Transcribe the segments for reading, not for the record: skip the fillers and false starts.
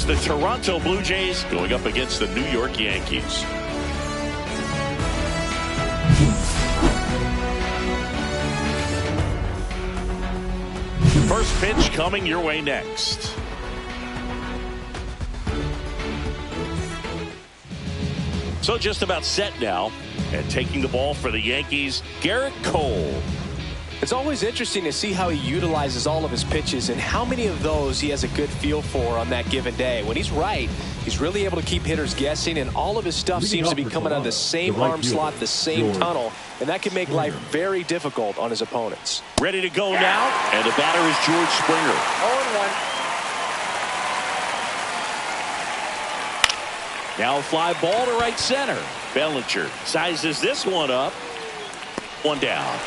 the Toronto Blue Jays going up against the New York Yankees. First pitch coming your way next. So just about set now, and taking the ball for the Yankees, Garrett Cole. It's always interesting to see how he utilizes all of his pitches and how many of those he has a good feel for on that given day. When he's right, he's really able to keep hitters guessing, and all of his stuff seems to be coming out of the same arm slot, the same tunnel, and that can make life very difficult on his opponents. Ready to go now, and the batter is George Springer. 0-1. Now a fly ball to right center. Bellinger sizes this one up. One down.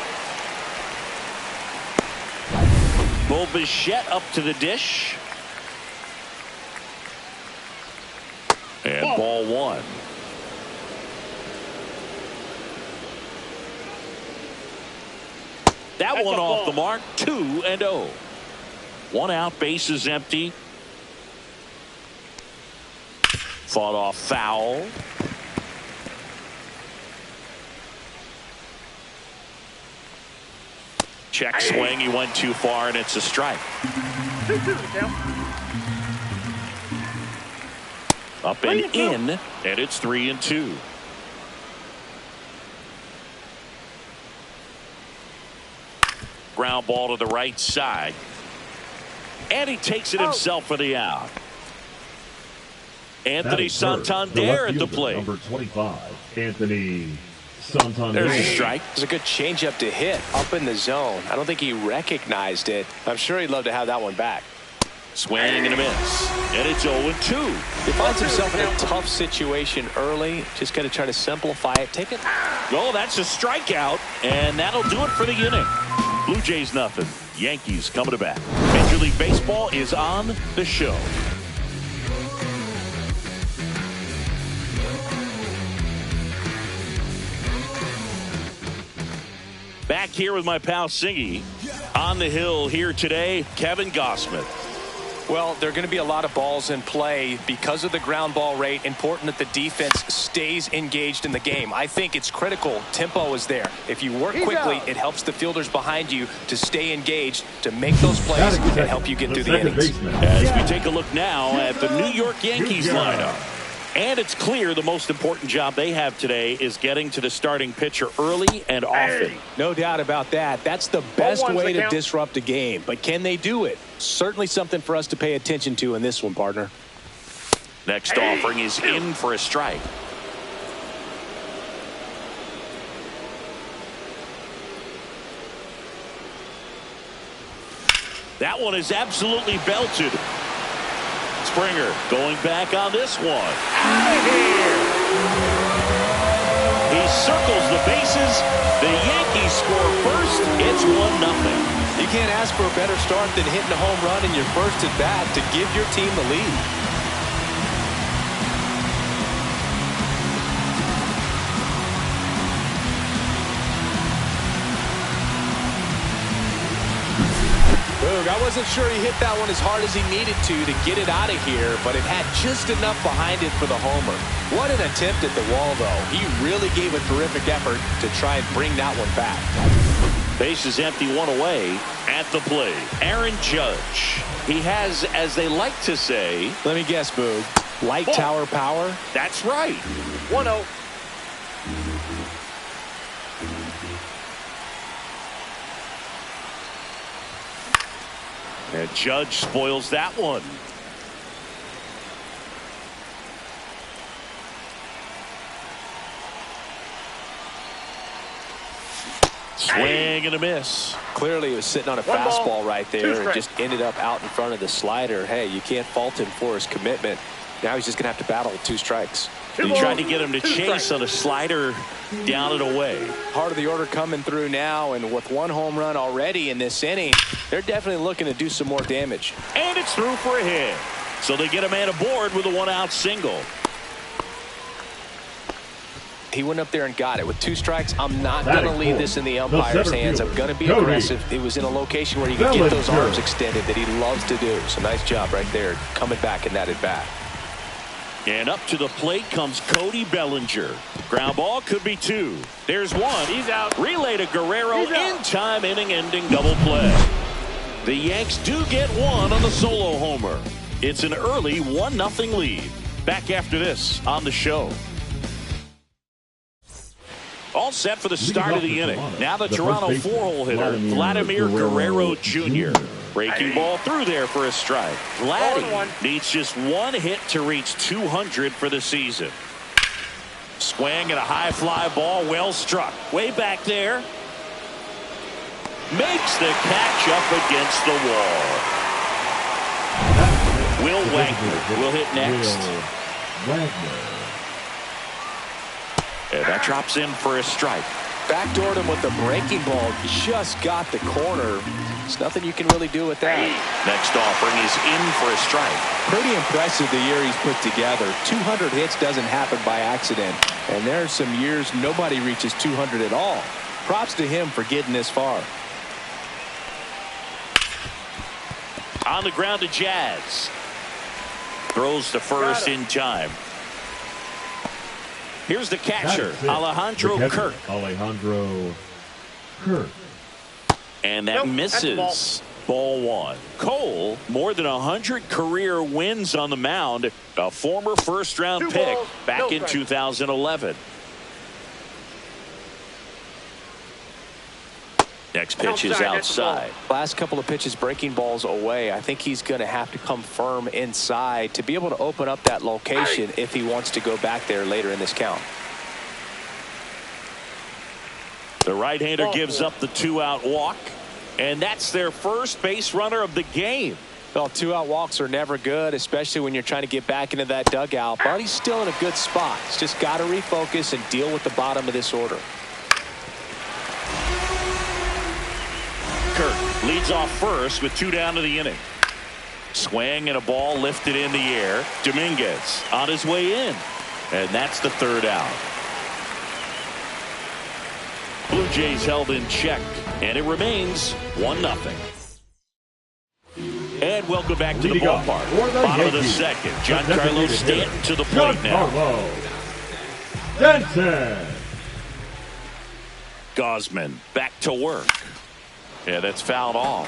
Bo Bichette up to the dish. And ball one. That one off the mark. 2-0. One out, bases empty. Fought off foul. Check swing. He went too far, and it's a strike. 2-2 now. Up and in, and it's 3-2. Ground ball to the right side. And he takes it himself for the out. Anthony Santander at the plate. Number 25, Anthony Santander. There's a strike. It's a good changeup to hit up in the zone. I don't think he recognized it. I'm sure he'd love to have that one back. Swing and a miss. And it's 0-2. He finds himself in a tough situation early. Just got to try to simplify it. Take it. Oh, that's a strikeout. And that'll do it for the inning. Blue Jays nothing. Yankees coming to bat. Major League Baseball is on the show. Back here with my pal Singy. On the hill here today, Kevin Gossman. Well, there are going to be a lot of balls in play because of the ground ball rate. Important that the defense stays engaged in the game. I think it's critical. Tempo is there. If you work quickly, it helps the fielders behind you to stay engaged, to make those plays, and help you get through the innings. As we take a look now at the New York Yankees lineup. And it's clear the most important job they have today is getting to the starting pitcher early and often. No doubt about that. That's the best way to disrupt a game. But can they do it? Certainly something for us to pay attention to in this one, partner. Next offering is in for a strike. That one is absolutely belted. Springer going back on this one. Out of here. He circles the bases. The Yankees score first. It's 1-0. You can't ask for a better start than hitting a home run in your first at bat to give your team the lead. I wasn't sure he hit that one as hard as he needed to get it out of here, but it had just enough behind it for the homer. What an attempt at the wall, though. He really gave a terrific effort to try and bring that one back. Base is empty, one away. At the plate, Aaron Judge. He has, as they like to say... Let me guess, Boog. Light tower power? That's right. 1-0. And Judge spoils that one. Swing and a miss. Clearly he was sitting on a fastball right there and just ended up out in front of the slider. Hey, you can't fault him for his commitment. Now he's just going to have to battle with 2 strikes. He tried to get him to chase on a slider down and away. Part of the order coming through now, and with 1 home run already in this inning, they're definitely looking to do some more damage. And it's through for a hit. So they get a man aboard with a 1-out single. He went up there and got it. With 2 strikes, I'm not going to leave this in the umpire's hands. I'm going to be aggressive. It was in a location where you can get those arms extended that he loves to do. So nice job right there, coming back in that at bat. And up to the plate comes Cody Bellinger. Ground ball could be 2. There's 1. He's out. Relay to Guerrero in time, inning-ending double play. The Yanks do get 1 on the solo homer. It's an early 1-0 lead. Back after this on the show. All set for the start of the inning. Now the Toronto 4-hole hitter, Vladimir Guerrero Jr. Breaking ball through there for a strike. Vladdy needs just 1 hit to reach 200 for the season. Swing and a high fly ball, well struck. Way back there. Makes the catch up against the wall. Will Wagner will hit next. And that drops in for a strike. Backdoored him with the breaking ball. Just got the corner. There's nothing you can really do with that. Next offering is in for a strike. Pretty impressive the year he's put together. 200 hits doesn't happen by accident. And there are some years nobody reaches 200 at all. Props to him for getting this far. On the ground to Jazz. Throws to first in time. Here's the catcher, Alejandro Kirk. Alejandro Kirk. And that misses. Ball 1. Cole, more than 100 career wins on the mound. A former first-round pick back in 2011. Next pitch is outside. Last couple of pitches breaking balls away. I think he's going to have to come firm inside to be able to open up that location if he wants to go back there later in this count. The right-hander gives up the 2-out walk, and that's their first base runner of the game. Well, 2-out walks are never good, especially when you're trying to get back into that dugout, but he's still in a good spot. He's just got to refocus and deal with the bottom of this order. Kirk leads off first with 2 down to the inning. Swing and a ball lifted in the air. Dominguez on his way in. And that's the 3rd out. Blue Jays held in check. And it remains 1-0. And welcome back to the ballpark. Bottom of the 2nd. Giancarlo Stanton to the plate now. Stanton. Gausman back to work. Yeah, that's fouled off.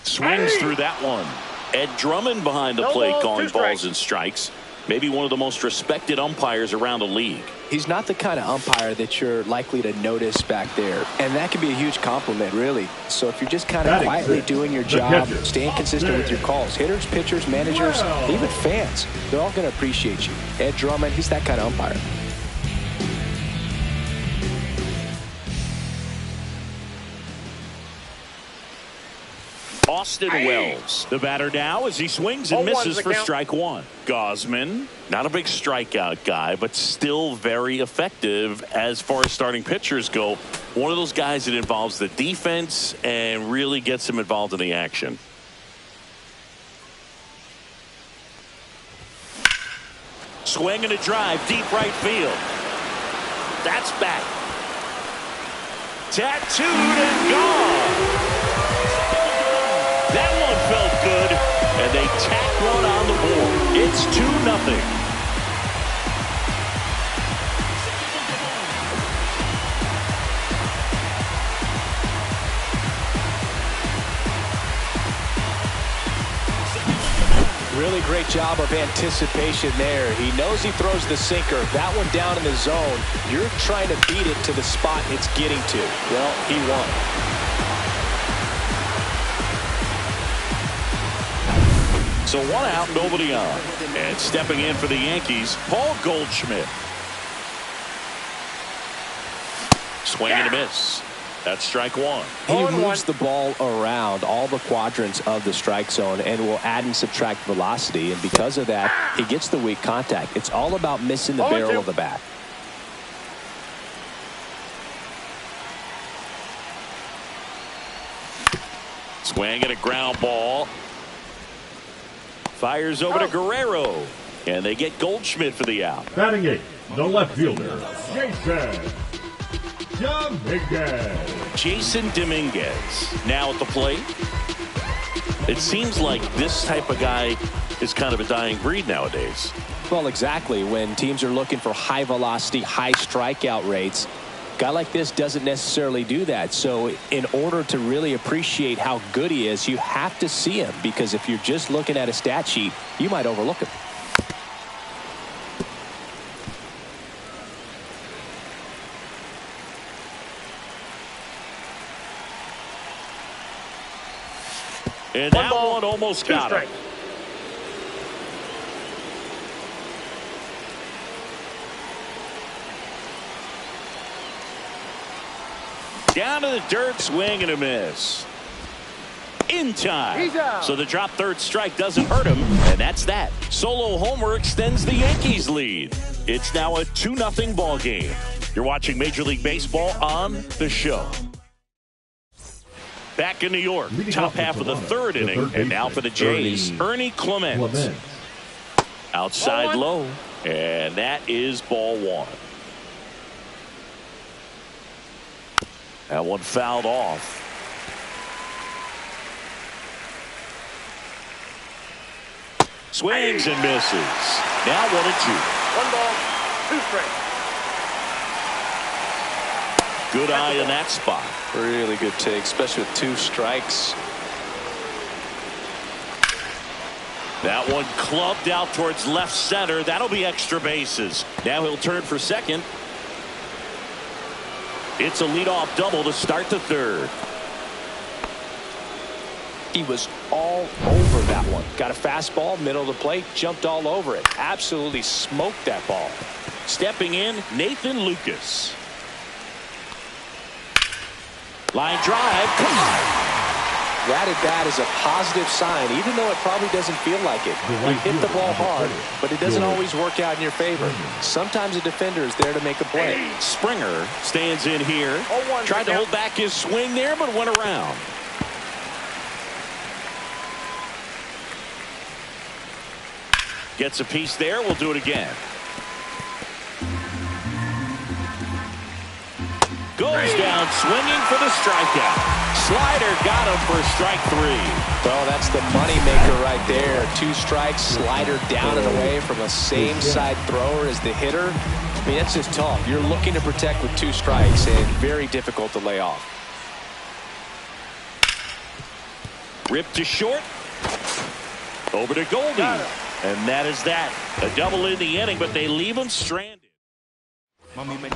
Swings through that one. Ed Drummond behind the plate calling balls and strikes. Maybe one of the most respected umpires around the league. He's not the kind of umpire that you're likely to notice back there. And that can be a huge compliment, really. So if you're just kind of quietly doing your job, staying consistent with your calls, hitters, pitchers, managers, even fans, they're all going to appreciate you. Ed Drummond, he's that kind of umpire. Austin Wells, the batter now as he swings and misses for strike 1. Gausman, not a big strikeout guy, but still very effective as far as starting pitchers go. One of those guys that involves the defense and really gets him involved in the action. Swing and a drive, deep right field. That's back. Tattooed and gone. That one felt good, and they tack one on the board. It's 2-0. Really great job of anticipation there. He knows he throws the sinker. That one down in the zone. You're trying to beat it to the spot it's getting to. Well, he won. So 1 out, nobody on. And stepping in for the Yankees, Paul Goldschmidt. Swing and a miss. That's strike 1. He moves the ball around all the quadrants of the strike zone and will add and subtract velocity. And because of that, he gets the weak contact. It's all about missing the barrel of the bat. Swing and a ground ball. Fires over to Guerrero. And they get Goldschmidt for the out. Batting 8, the left fielder, Jason Dominguez. Jason Dominguez now at the plate. It seems like this type of guy is kind of a dying breed nowadays. Well, exactly. When teams are looking for high velocity, high strikeout rates, a guy like this doesn't necessarily do that. So in order to really appreciate how good he is, you have to see him, because if you're just looking at a stat sheet, you might overlook him. And that one almost got him. Down to the dirt, swing and a miss. In time. So the drop third strike doesn't hurt him, and that's that. Solo homer extends the Yankees lead. It's now a 2-0 ball game. You're watching Major League Baseball on The Show. Back in New York, top half of the third inning, and now for the Jays, Ernie Clement. Outside low, and that is ball one. That one fouled off. Swings and misses. Now 1-2. 1 ball, 2 strikes. Good eye in that spot. Really good take, especially with 2 strikes. That one clubbed out towards left center. That'll be extra bases. Now he'll turn for second. It's a leadoff double to start the third. He was all over that one. Got a fastball, middle of the plate, jumped all over it. Absolutely smoked that ball. Stepping in, Nathan Lucas. Line drive. Come on. That at bat is a positive sign, even though it probably doesn't feel like it. You hit the ball hard, but it doesn't always work out in your favor. Sometimes a defender is there to make a play. Springer stands in here. Tried to hold back his swing there, but went around. Gets a piece there. We'll do it again. Goes down swinging for the strikeout. Slider got him for strike 3. Well, that's the moneymaker right there. 2 strikes, slider down and away from a same side thrower as the hitter. I mean, that's just tough. You're looking to protect with 2 strikes, and very difficult to lay off. Ripped to short. Over to Goldie. And that is that. A double in the inning, but they leave him stranded.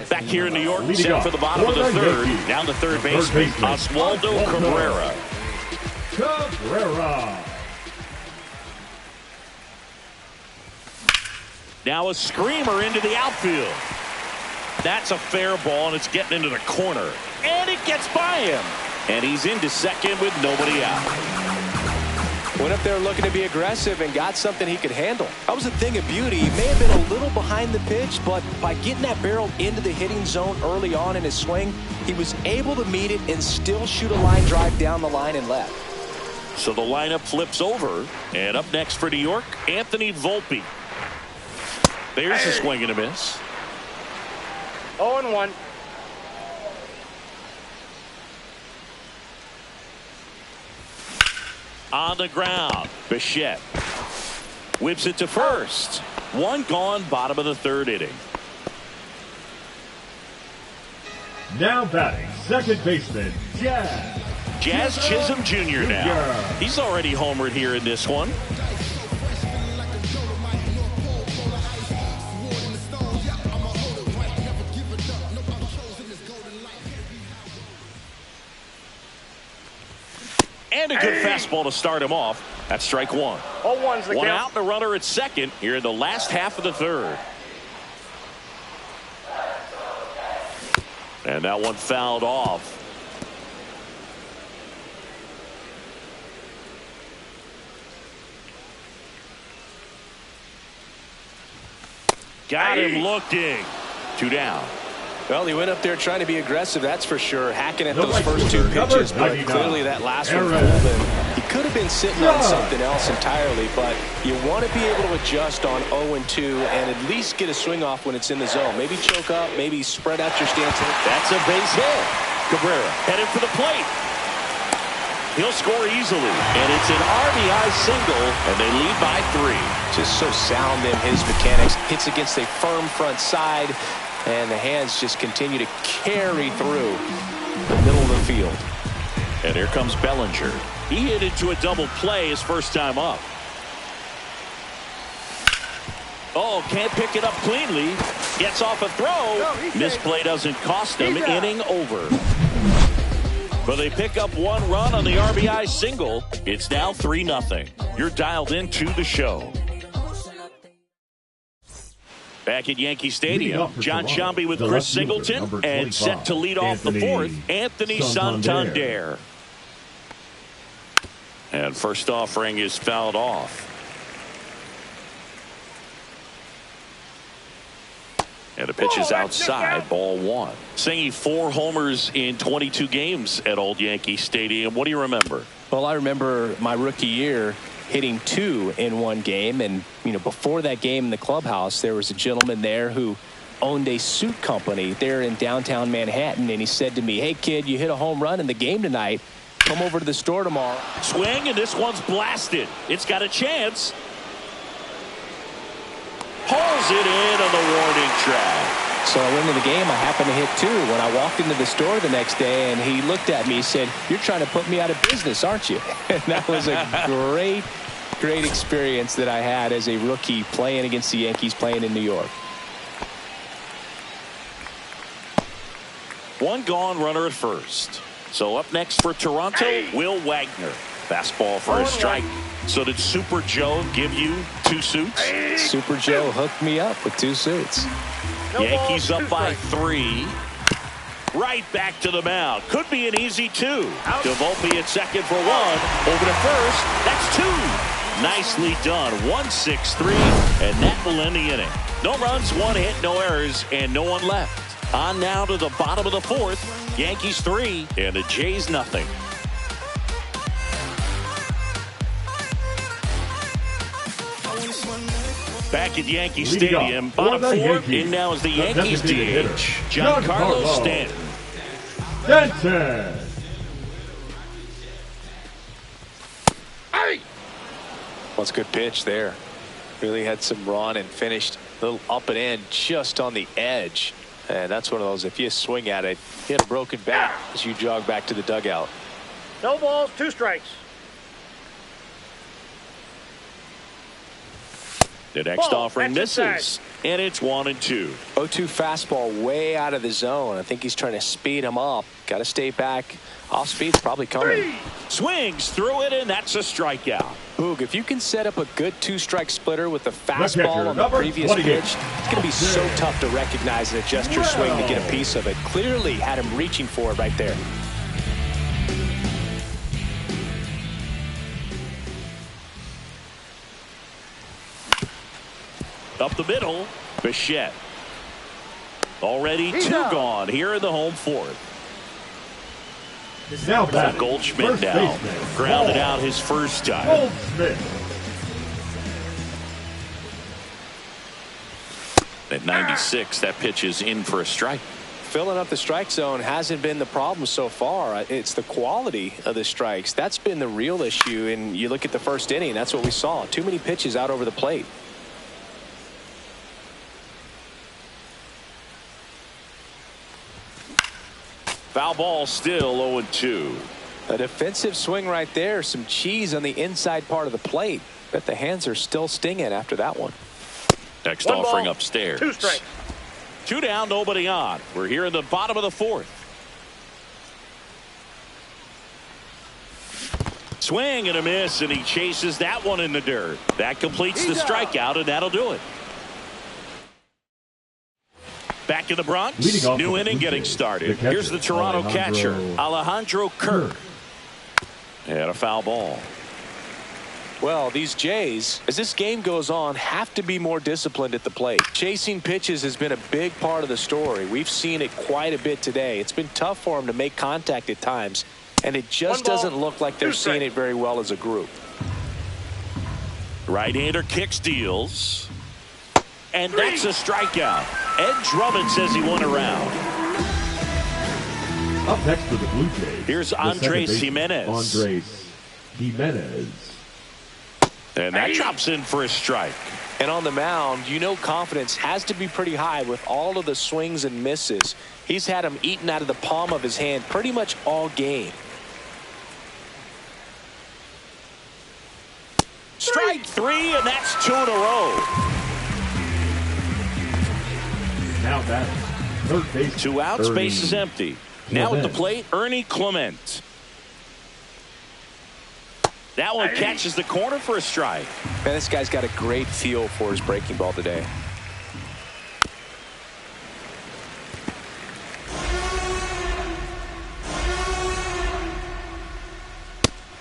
Back here in New York, set for the bottom of the third. Now the third baseman, Oswaldo Cabrera. Now a screamer into the outfield. That's a fair ball, and it's getting into the corner. And it gets by him. And he's into second with nobody out. Went up there looking to be aggressive and got something he could handle. That was a thing of beauty. He may have been a little behind the pitch, but by getting that barrel into the hitting zone early on in his swing, he was able to meet it and still shoot a line drive down the line and left. So the lineup flips over, and up next for New York, Anthony Volpe. There's a swing and a miss. 0-1. On the ground, Bichette whips it to first. One gone, bottom of the third inning. Now batting, second baseman, Jazz Chisholm Jr. now. He's already homered here in this one. And a good fastball to start him off. That's strike 1. 0-1's the one count. out and a runner at second here in the last half of the third. And that one fouled off. Got him looking. 2 down. Well, he went up there trying to be aggressive, that's for sure, hacking at those first two pitches, but clearly that last one fooled him. He could have been sitting on something else entirely, but you want to be able to adjust on 0-2 and at least get a swing off when it's in the zone. Maybe choke up, maybe spread out your stance. That's a base hit. Cabrera headed for the plate. He'll score easily, and it's an RBI single, and they lead by 3. Just so sound in his mechanics. Hits against a firm front side, and the hands just continue to carry through the middle of the field. And here comes Bellinger. He hit into a double play his first time up. Oh, can't pick it up cleanly. Gets off a throw. This play doesn't cost him. Inning over. But they pick up 1 run on the RBI single. It's now 3-0. You're dialed into the show. Back at Yankee Stadium, John Sciambi with Chris Singleton, and set to lead off the fourth, Anthony Santander. And first offering is fouled off. And the pitch is outside, ball 1. Singing 4 homers in 22 games at Old Yankee Stadium. What do you remember? Well, I remember my rookie year hitting 2 in one game. And, you know, before that game in the clubhouse, there was a gentleman there who owned a suit company there in downtown Manhattan. And he said to me, "Hey, kid, you hit a home run in the game tonight. Come over to the store tomorrow." Swing, and this one's blasted. It's got a chance. Pulls it in on the warning track. So I went into the game. I happened to hit 2 when I walked into the store the next day, and he looked at me and said, "You're trying to put me out of business, aren't you?" And that was a great experience that I had as a rookie playing against the Yankees, playing in New York. 1 gone, runner at first. So up next for Toronto, Will Wagner. Fastball for a strike. So did Super Joe give you 2 suits? Super Joe hooked me up with 2 suits. Yankees up by 3. Right back to the mound. Could be an easy 2. DeVolpe at second for 1. Over to first. That's 2. Nicely done. 1-6-3, and that will end the inning. No runs, 1 hit, no errors, and no one left. On now to the bottom of the 4th. Yankees 3 and the Jays nothing. Back at Yankee Stadium, bottom 4th, in now is the Yankees DH, Giancarlo Stanton. Well, it's a good pitch there. Really had some run and finished a little up and in just on the edge. And that's one of those, if you swing at it, you hit a broken bat as you jog back to the dugout. No balls, 2 strikes. The next offering misses, and it's 1-2. 0-2 fastball way out of the zone. I think he's trying to speed him up. Got to stay back. Off speed's probably coming. Swings through it, and that's a strikeout. Boog, if you can set up a good 2-strike splitter with the fastball on the previous pitch, it's going to be so tough to recognize and adjust your swing to get a piece of it. Clearly had him reaching for it right there. Up the middle, Bichette. Already 2 gone here in the home 4th. Now Goldschmidt now grounded out his first time. At 96, that pitch is in for a strike. Filling up the strike zone hasn't been the problem so far. It's the quality of the strikes. That's been the real issue. And you look at the first inning, that's what we saw. Too many pitches out over the plate. Foul ball, still 0-2. A defensive swing right there. Some cheese on the inside part of the plate. Bet the hands are still stinging after that one. Next offering upstairs. 2 strikes. 2 down, nobody on. We're here in the bottom of the 4th. Swing and a miss, and he chases that one in the dirt. That completes the strikeout, and that'll do it. Back in the Bronx, new inning getting started. Here's the Toronto catcher, Alejandro Kirk. And a foul ball. Well, these Jays, as this game goes on, have to be more disciplined at the plate. Chasing pitches has been a big part of the story. We've seen it quite a bit today. It's been tough for them to make contact at times, and it just doesn't look like they're seeing it very well as a group. Right-hander kicks, deals. And that's a strikeout. Ed Drummond says he won a round. Up next for the Blue Jays. Here's Andres Jimenez. Andres Jimenez. And that drops in for a strike. And on the mound, you know confidence has to be pretty high with all of the swings and misses. He's had them eaten out of the palm of his hand pretty much all game. Strike 3, and that's 2 in a row. Now batting, third base. 2 outs, base is empty. Now at the plate, Ernie Clement. That one catches the corner for a strike. Man, this guy's got a great feel for his breaking ball today.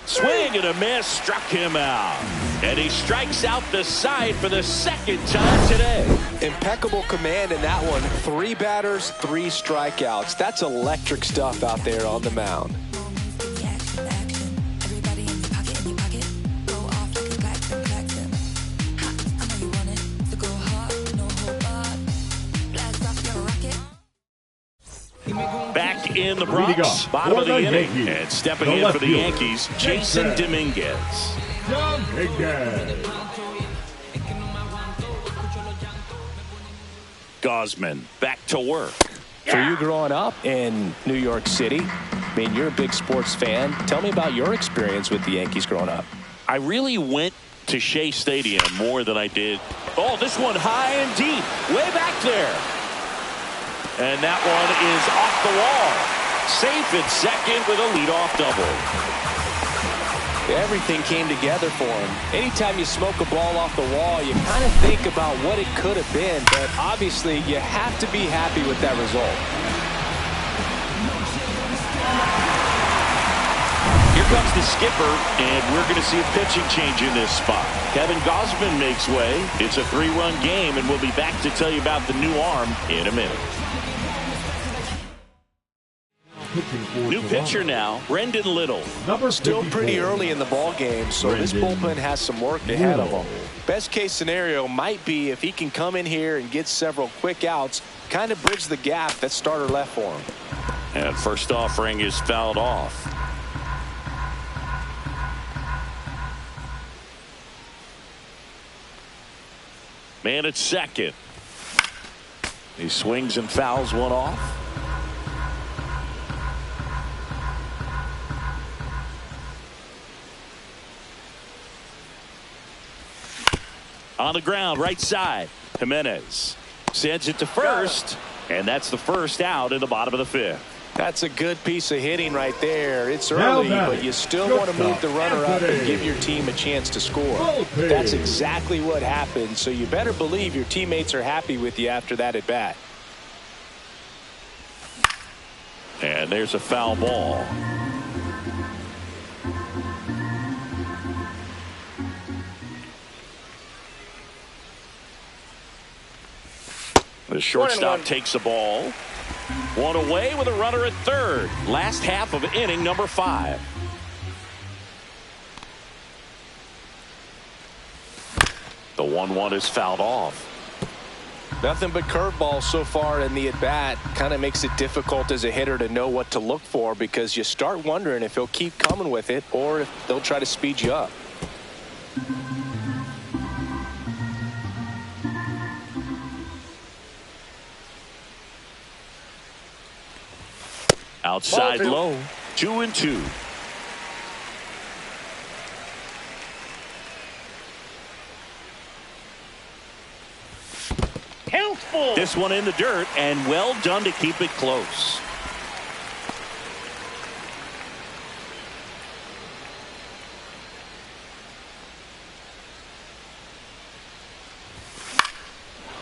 Swing and a miss, struck him out. And he strikes out the side for the second time today. Impeccable command in that one. 3 batters, 3 strikeouts. That's electric stuff out there on the mound. Back in the Bronx, bottom of the inning, and stepping in for the Yankees, Jason Dominguez. Gosman back to work. For you growing up in New York City, I mean, you're a big sports fan. Tell me about your experience with the Yankees growing up. I really went to Shea Stadium more than I did. Oh, this one high and deep, way back there. And that one is off the wall. Safe at second with a leadoff double. Everything came together for him. Anytime you smoke a ball off the wall, you kind of think about what it could have been, but obviously you have to be happy with that result. Here comes the skipper, and we're going to see a pitching change in this spot. Kevin Gosman makes way. It's a 3-run game, and we'll be back to tell you about the new arm in a minute. New pitcher now, Brendan Little. Still pretty early in the ball game, so this bullpen has some work ahead of him. Best case scenario might be if he can come in here and get several quick outs, kind of bridge the gap that starter left for him. And first offering is fouled off. Man at second. He swings and fouls one off. On the ground, right side. Jimenez sends it to first, and that's the first out in the bottom of the 5th. That's a good piece of hitting right there. It's early, but you still want to move the runner up and give your team a chance to score. That's exactly what happened, so you better believe your teammates are happy with you after that at bat. And there's a foul ball. The shortstop takes the ball. One away with a runner at third. Last half of inning number 5. The 1-1 is fouled off. Nothing but curveballs so far in the at-bat. Kind of makes it difficult as a hitter to know what to look for because you start wondering if he'll keep coming with it or if they'll try to speed you up. Outside low, 2-2. This one in the dirt, and well done to keep it close.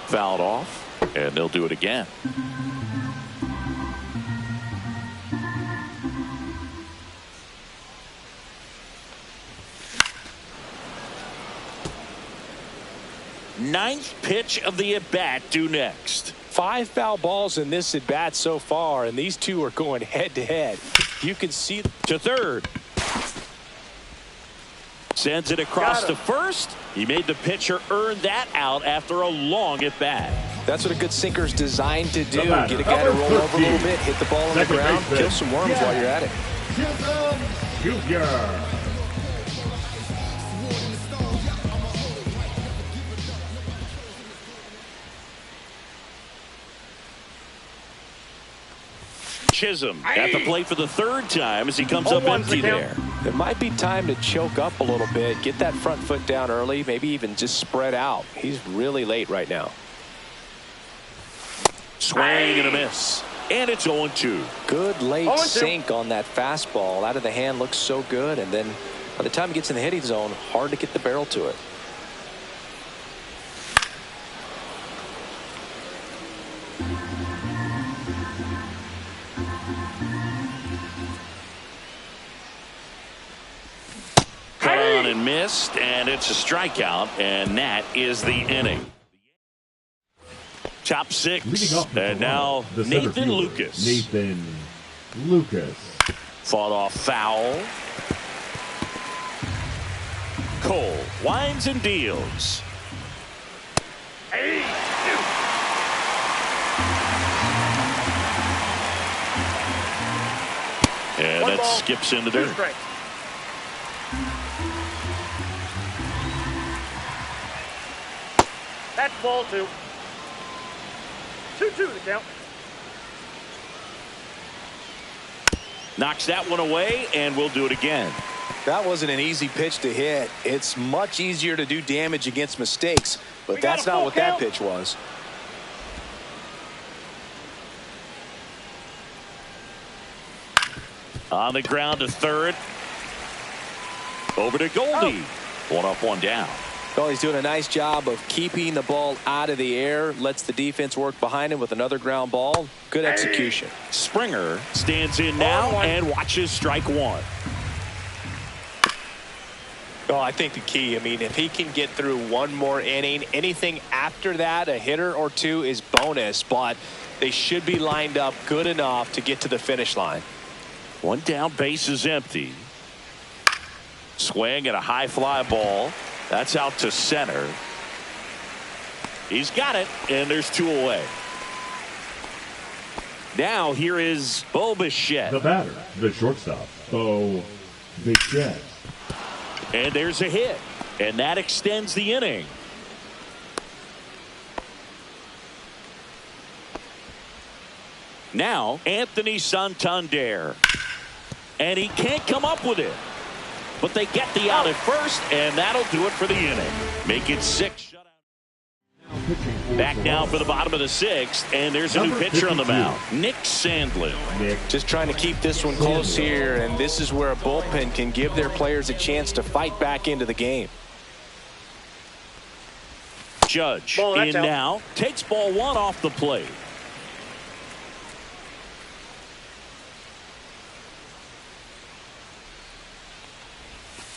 Fouled off, and they'll do it again. ninth pitch of the at-bat due next. 5 foul balls in this at-bat so far, and these two are going head-to-head. You can see to third. Sends it across to first. He made the pitcher earn that out after a long at-bat. That's what a good sinker's designed to do. Get a guy to roll over a little bit, hit the ball on the ground, kill some worms while you're at it. Chisholm at the plate for the third time as he comes up empty there. It might be time to choke up a little bit, get that front foot down early, maybe even just spread out. He's really late right now. Swing and a miss. And it's 0-2. Good late sink on that fastball. Out of the hand, looks so good. And then by the time he gets in the hitting zone, hard to get the barrel to it. Cut on and missed, and it's a strikeout, and that is the inning. Top 6, and now Nathan Lucas. Fought off foul. Cole winds and deals. And that skips into dirt. That's ball 2. 2-2 the count. Knocks that one away, and we'll do it again. That wasn't an easy pitch to hit. It's much easier to do damage against mistakes, but that's not what that pitch was. On the ground to third. Over to Goldie. One up, one down. Well, he's doing a nice job of keeping the ball out of the air. Lets the defense work behind him with another ground ball. Good execution. Springer stands in now and watches strike one. Oh, I think the key, if he can get through one more inning, anything after that, a hitter or two is bonus, but they should be lined up good enough to get to the finish line. One down, base is empty. Swing at a high fly ball. That's out to center. He's got it, and there's 2 away. Now here is Bo Bichette. The batter, the shortstop, Bo Bichette. And there's a hit, and that extends the inning. Now Anthony Santander, and he can't come up with it. But they get the out at first, and that'll do it for the inning. Make it 6 shutout. Back now for the bottom of the 6th, and there's a new pitcher on the mound, Nick Sandlin. Just trying to keep this one close here, and this is where a bullpen can give their players a chance to fight back into the game. Judge in now, takes ball 1 off the plate.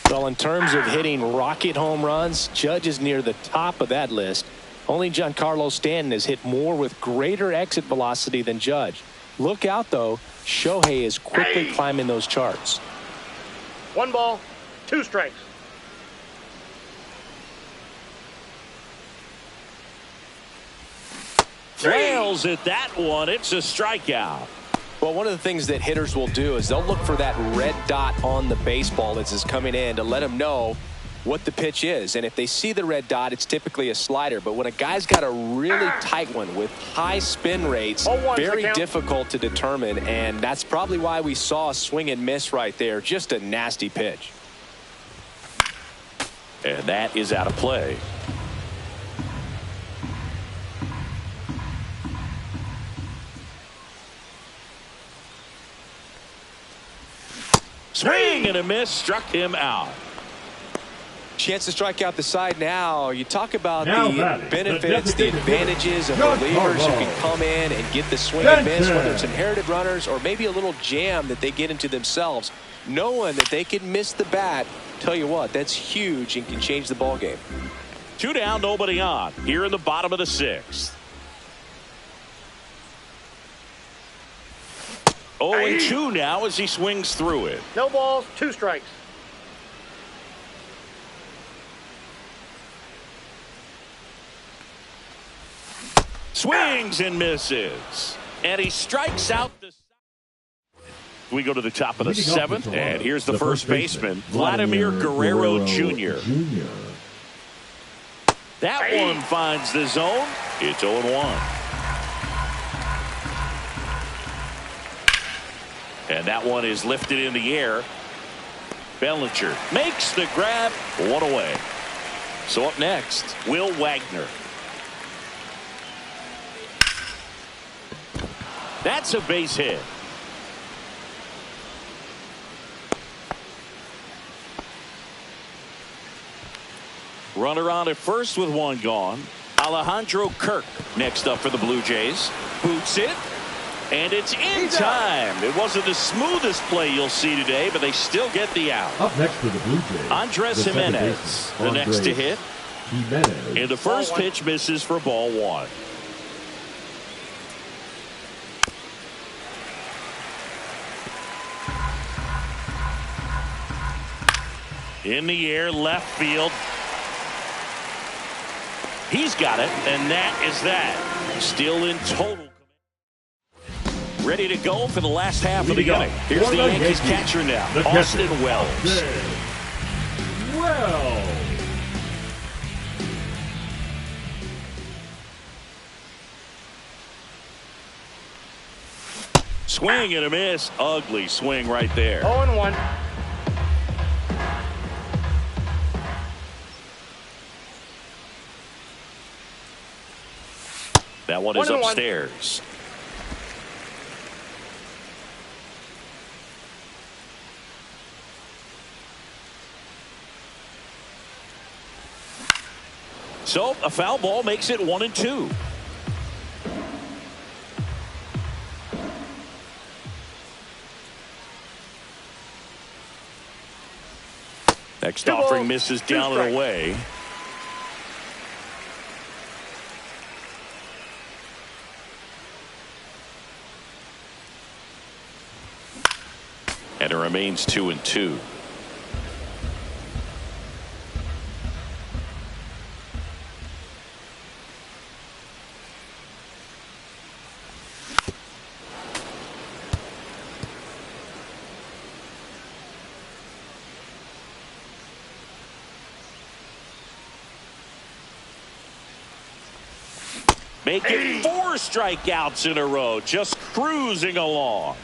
Well, in terms of hitting rocket home runs, Judge is near the top of that list. Only Giancarlo Stanton has hit more with greater exit velocity than Judge. Look out, though. Shohei is quickly climbing those charts. 1 ball, 2 strikes. Flails at that one. It's a strikeout. Well, one of the things that hitters will do is they'll look for that red dot on the baseball as it's coming in to let them know what the pitch is. And if they see the red dot, it's typically a slider. But when a guy's got a really tight one with high spin rates, very difficult to determine. And that's probably why we saw a swing and miss right there. Just a nasty pitch. And that is out of play. Swing and a miss, struck him out. Chance to strike out the side now. You talk about the benefits, the advantages of relievers who can come in and get the swing and miss, whether it's inherited runners or maybe a little jam that they get into themselves. Knowing that they can miss the bat, tell you what, that's huge and can change the ball game. 2 down, nobody on. Here in the bottom of the 6th. 0-2 now as he swings through it. No balls, 2 strikes. Swings and misses. And he strikes out the... We go to the top of the 7th, and here's the first baseman, Vladimir Guerrero Jr. That one finds the zone. It's 0-1. And that one is lifted in the air. Bellinger makes the grab. 1 away. So up next, Will Wagner. That's a base hit. Runner on at first with 1 gone. Alejandro Kirk next up for the Blue Jays. Boots it. And it's in time. It wasn't the smoothest play you'll see today, but they still get the out. Up next for the Blue Jays, Andres Jimenez, the next to hit. And the first pitch misses for ball 1. In the air, left field. He's got it, and that is that. Still in total. Ready to go for the last half of the inning. Here's the Yankees catcher now, Austin Wells. Swing and a miss. Ugly swing right there. 0-1. That one is upstairs. So a foul ball makes it 1-2. Next offering misses down and away. And it remains 2-2. Making 4 strikeouts in a row, just cruising along.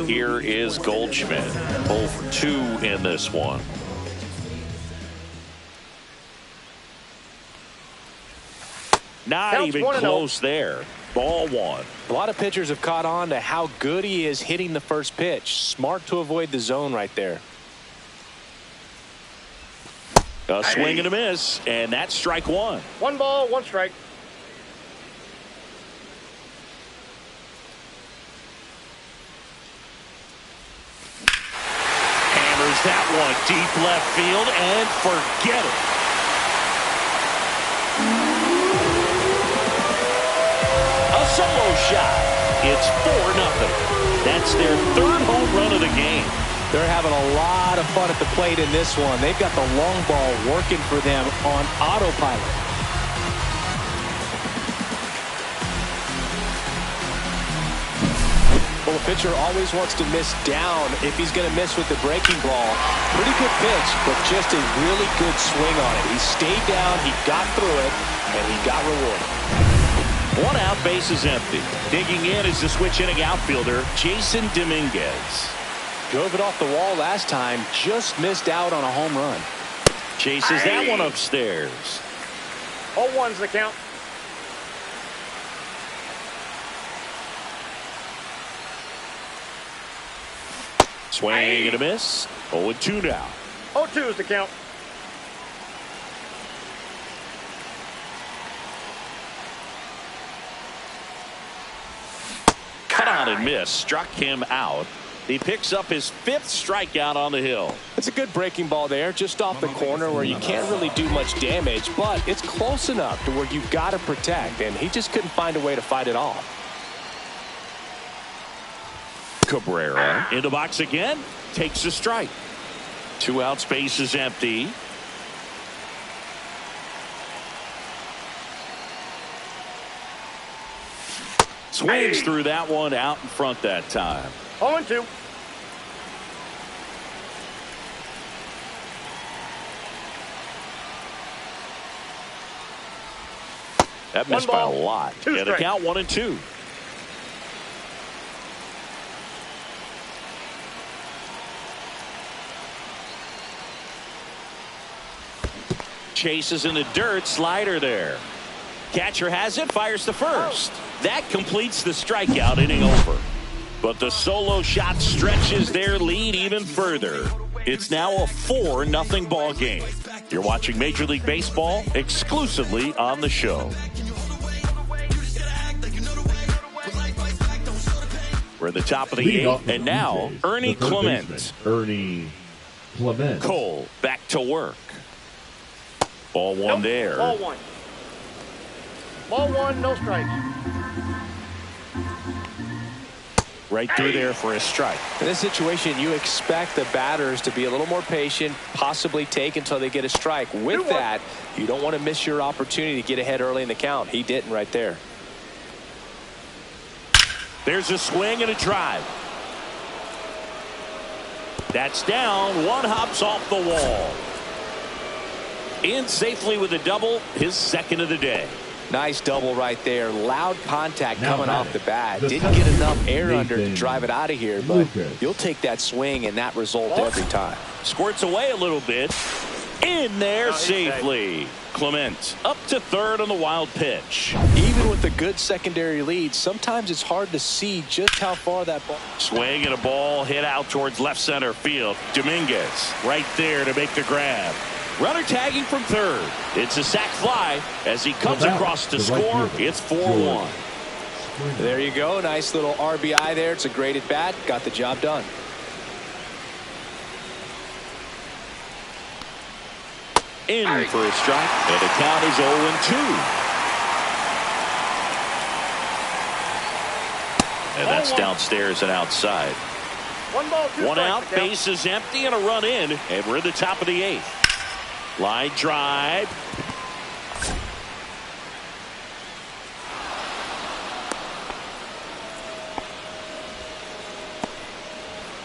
Here is Goldschmidt, 0 for 2 in this one. Not even close there. Ball 1. A lot of pitchers have caught on to how good he is hitting the first pitch. Smart to avoid the zone right there. A swing and a miss, and that's strike 1. 1 ball, 1 strike. That one deep left field, and forget it. A solo shot. It's 4-0. That's their 3rd home run of the game. They're having a lot of fun at the plate in this one. They've got the long ball working for them on autopilot. Well, the pitcher always wants to miss down if he's going to miss with the breaking ball. Pretty good pitch, but just a really good swing on it. He stayed down, he got through it, and he got rewarded. 1 out, base is empty. Digging in is the switch inning outfielder, Jason Dominguez. Drove it off the wall last time, just missed out on a home run. Chases that one upstairs. 0-1's the count. Swing and a miss. 0-2 now. 0-2's the count. Cut on and miss. Struck him out. He picks up his 5th strikeout on the hill. It's a good breaking ball there, just off the corner where you can't really do much damage, but it's close enough to where you've got to protect, and he just couldn't find a way to fight it off. Cabrera in the box again, takes a strike. 2 outs, base is empty. Swings through that one, out in front that time. 0-2. That missed by a lot. Yeah, the count 1-2. Chases in the dirt, slider there. Catcher has it, fires to first. That completes the strikeout, inning over. But the solo shot stretches their lead even further. It's now a 4-0 ball game. You're watching Major League Baseball exclusively on the show. We're at the top of the 8th, and now Ernie Clement. Cole back to work. Ball 1 there. Ball 1. Ball 1, no strikes. Right through there for a strike. In this situation, you expect the batters to be a little more patient, possibly take until they get a strike. With that, you don't want to miss your opportunity to get ahead early in the count. He didn't right there. There's a swing and a drive. That's down. One hops off the wall. In safely with a double, his 2nd of the day. Nice double right there. Loud contact coming off the bat. Didn't get enough air under to drive it out of here, but you'll take that swing and that result every time. Squirts away a little bit. In there safely. Clement up to 3rd on the wild pitch. Even with a good secondary lead, sometimes it's hard to see just how far that ball. Swing and a ball hit out towards left center field. Dominguez right there to make the grab. Runner tagging from 3rd. It's a sac fly as he comes across to score. It's 4-1. There you go. Nice little RBI there. It's a great at bat. Got the job done. In for a strike, and the count is 0-2. And that's downstairs and outside. 1 ball, 2 1 out, strikes. base is empty, and a run in, and we're at the top of the 8th. Line drive.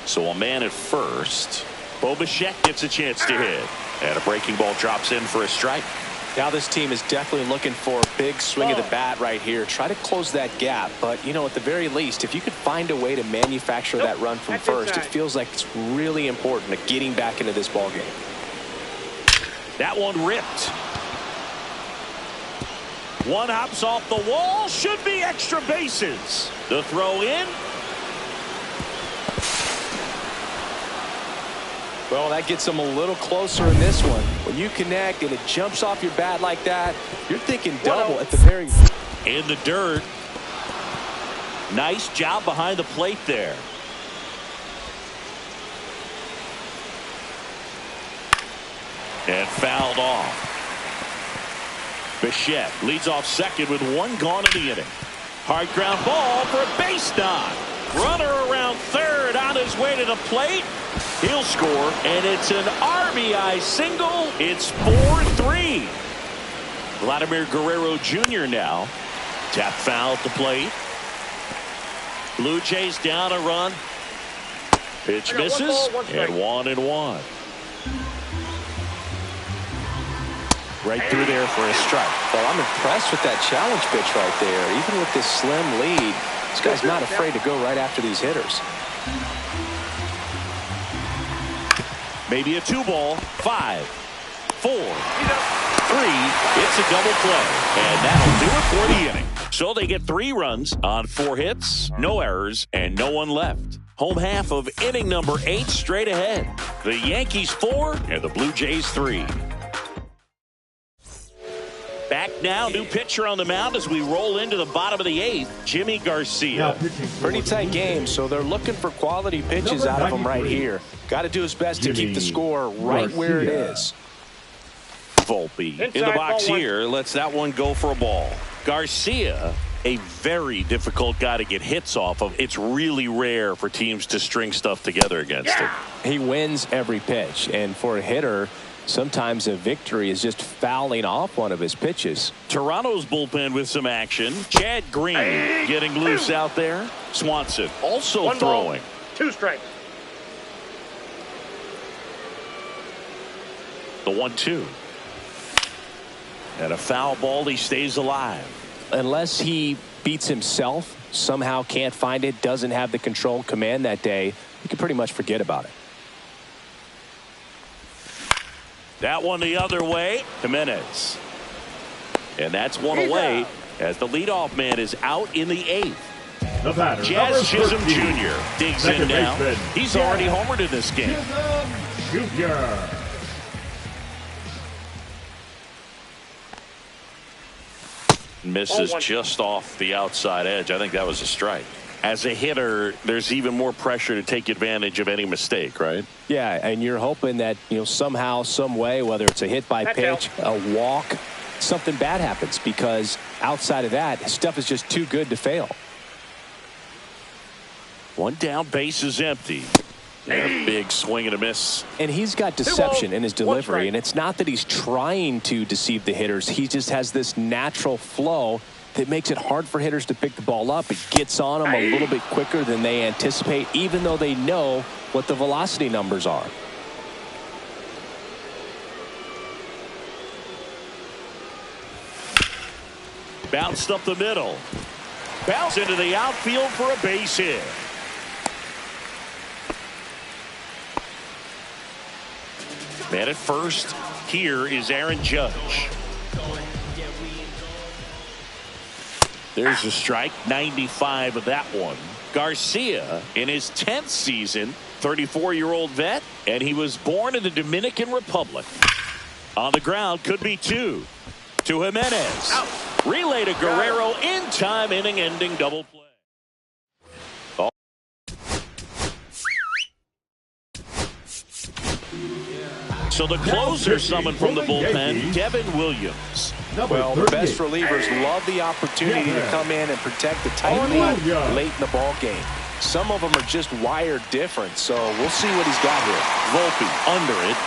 So a man at first. Bo Bichette gets a chance to hit. And a breaking ball drops in for a strike. Now this team is definitely looking for a big swing of the bat right here. Try to close that gap. But, you know, at the very least, if you could find a way to manufacture that run from first, it feels like it's really important to getting back into this ball game. That one ripped. One hops off the wall. Should be extra bases. The throw in. Well, that gets them a little closer in this one. When you connect and it jumps off your bat like that, you're thinking double at the very. In the dirt. Nice job behind the plate there. And fouled off. Bichette leads off 2nd with 1 gone in the inning. Hard ground ball for a base knock. Runner around 3rd on his way to the plate. He'll score, and it's an RBI single. It's 4-3. Vladimir Guerrero Jr. now. Tap foul at the plate. Blue Jays down a run. Pitch misses, and 1-1. Right through there for a strike. Well, I'm impressed with that challenge pitch right there. Even with this slim lead, this guy's not afraid to go right after these hitters. Maybe a 2-ball. 5, 4, 3. It's a double play. And that'll do it for the inning. So they get 3 runs on 4 hits, no errors, and no one left. Home half of inning number 8 straight ahead. The Yankees 4 and the Blue Jays 3. Back now. now. New pitcher on the mound as we roll into the bottom of the 8th. Jimmy Garcia. Pretty tight game, so they're looking for quality pitches out of him right here. Got to do his best to keep the score right where it is. Volpe in the box here. Lets that one go for a ball. Garcia, a very difficult guy to get hits off of. It's really rare for teams to string stuff together against him. He wins every pitch, and for a hitter, sometimes a victory is just fouling off one of his pitches. Toronto's bullpen with some action. Chad Green getting loose out there. Swanson also throwing. 2 strikes. The 1-2. And a foul ball. He stays alive. Unless he beats himself, somehow can't find it, doesn't have the control command that day, you can pretty much forget about it. That one the other way. Jimenez. And that's one away as the leadoff man is out in the 8th. Jazz Chisholm Jr. digs in now. He's already homered in this game. Jr. Misses just off the outside edge. I think that was a strike. As a hitter, there's even more pressure to take advantage of any mistake, right? Yeah, and you're hoping that, somehow, some way, whether it's a hit by pitch, a walk, something bad happens, because outside of that, stuff is just too good to fail. One down, base is empty. Big swing and a miss. And he's got deception in his delivery, and it's not that he's trying to deceive the hitters. He just has this natural flow that makes it hard for hitters to pick the ball up. It gets on them a little bit quicker than they anticipate, even though they know what the velocity numbers are. Bounced up the middle. Bounce into the outfield for a base hit. Man at first, here is Aaron Judge. There's a strike, 95 of that one. Garcia in his 10th season, 34-year-old vet, and he was born in the Dominican Republic. On the ground, could be 2 to Jimenez. Relay to Guerrero in time, inning-ending double play. So the closer summoned from the bullpen, Devin Williams. Well, the best relievers love the opportunity to come in and protect the tight lead late in the ball game. Some of them are just wired different, so we'll see what he's got here. Volpe under it.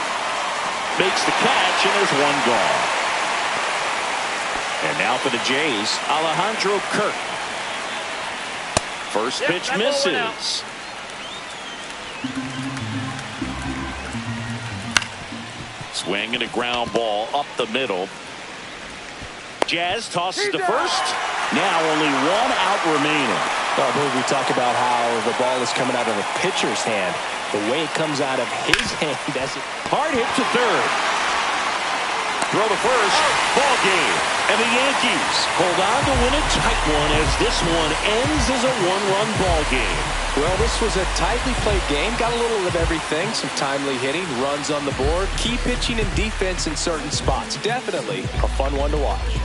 Makes the catch, and there's one gone. And now for the Jays, Alejandro Kirk. First pitch misses. Swing and a ground ball up the middle. Jazz tosses to first. Now only 1 out remaining. Well, I believe we talk about how the ball is coming out of the pitcher's hand. The way it comes out of his hand. Hard hit to third. Throw to first. Ball game. And the Yankees hold on to win a tight one as this one ends as a 1-run ball game. Well, this was a tightly played game. Got a little of everything. Some timely hitting, runs on the board, key pitching and defense in certain spots. Definitely a fun one to watch.